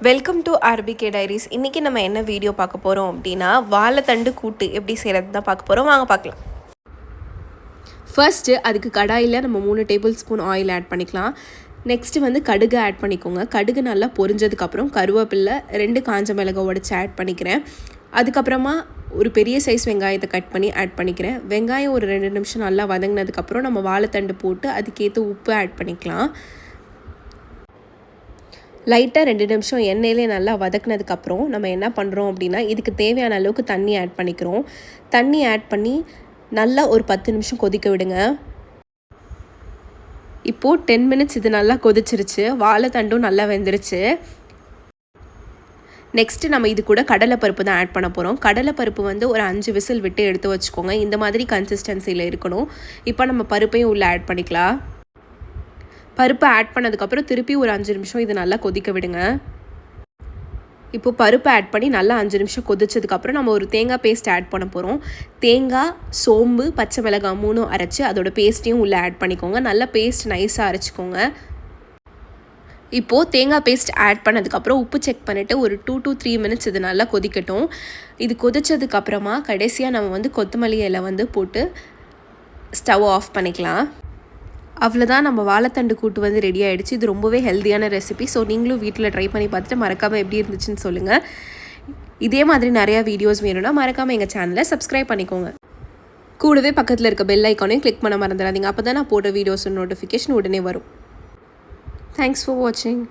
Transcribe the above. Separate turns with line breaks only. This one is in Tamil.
Welcome to RBK diaries. இன்றைக்கி நம்ம என்ன வீடியோ பார்க்க போகிறோம் அப்படின்னா, வாழைத்தண்டு கூட்டு எப்படி செய்கிறது தான் பார்க்க போகிறோம். வாங்க பார்க்கலாம். ஃபர்ஸ்ட்டு அதுக்கு கடாயில் நம்ம 3 டேபிள் ஸ்பூன் ஆயில் ஆட் பண்ணிக்கலாம். நெக்ஸ்ட்டு வந்து கடுகு ஆட் பண்ணிக்கோங்க. கடுகு நல்லா பொரிஞ்சதுக்கப்புறம் கருவேப்பிலை 2 காஞ்ச மிளகாய் உடச்சி ஆட் பண்ணிக்கிறேன். அதுக்கப்புறமா ஒரு பெரிய சைஸ் வெங்காயத்தை கட் பண்ணி ஆட் பண்ணிக்கிறேன். வெங்காயம் ஒரு 2 நிமிஷம் நல்லா வதங்கினதுக்கப்புறம் நம்ம வாழைத்தண்டு போட்டு அதுக்கேற்ற உப்பு ஆட் பண்ணிக்கலாம். லைட்டாக 2 நிமிஷம் எண்ணெயிலே நல்லா வதக்குனதுக்கப்புறம் நம்ம என்ன பண்ணுறோம் அப்படின்னா, இதுக்கு தேவையான அளவுக்கு தண்ணி ஆட் பண்ணிக்கிறோம். தண்ணி ஆட் பண்ணி நல்லா ஒரு 10 நிமிஷம் கொதிக்க விடுங்க. இப்போது 10 மினிட்ஸ் இது நல்லா கொதிச்சிருச்சு. வாழைத்தண்டும் நல்லா வெந்துருச்சு. நெக்ஸ்ட்டு நம்ம இது கூட கடலைப்பருப்பு தான் ஆட் பண்ண போகிறோம். கடலைப்பருப்பு வந்து ஒரு 5 விசில் விட்டு எடுத்து வச்சுக்கோங்க. இந்த மாதிரி கன்சிஸ்டன்சியில் இருக்கணும். இப்போ நம்ம பருப்பையும் உள்ளே ஆட் பண்ணிக்கலாம். பருப்பு ஆட் பண்ணதுக்கப்புறம் திருப்பி ஒரு 5 நிமிஷம் இது நல்லா கொதிக்க விடுங்க. இப்போது பருப்பு ஆட் பண்ணி நல்லா 5 நிமிஷம் கொதிச்சதுக்கப்புறம் நம்ம ஒரு தேங்காய் பேஸ்ட் ஆட் பண்ண போகிறோம். தேங்காய், சோம்பு, பச்சை மிளகாய் 3 அரைச்சி அதோட பேஸ்ட்டையும் உள்ளே ஆட் பண்ணிக்கோங்க. நல்லா பேஸ்ட் நைஸாக அரைச்சிக்கோங்க. இப்போது தேங்காய் பேஸ்ட் ஆட் பண்ணதுக்கப்புறம் உப்பு செக் பண்ணிவிட்டு ஒரு 2 to 3 மினிட்ஸ் இது நல்லா கொதிக்கட்டும். இது கொதிச்சதுக்கப்புறமா கடைசியாக நம்ம வந்து கொத்தமல்லி இலை வந்து போட்டு ஸ்டவ் ஆஃப் பண்ணிக்கலாம். அவ்வளோதான், நம்ம வாழைத்தண்டு கூட்டு வந்து ரெடி ஆகிடுச்சு. இது ரொம்பவே ஹெல்த்தியான ரெசிபி. ஸோ நீங்களும் வீட்டில் ட்ரை பண்ணி பார்த்துட்டு மறக்காமல் எப்படி இருந்துச்சுன்னு சொல்லுங்கள். இதே மாதிரி நிறையா வீடியோஸ் வேணும்னா மறக்காமல் எங்கள் சேனலை சப்ஸ்கிரைப் பண்ணிக்கோங்க. கூடவே பக்கத்தில் இருக்க பெல் ஐக்கானையும் கிளிக் பண்ண மறந்துடாதீங்க. அப்போ தான் நான் போடுற வீடியோஸ் நோட்டிஃபிகேஷன் உடனே வரும். தேங்க்ஸ் ஃபார் வாட்சிங்.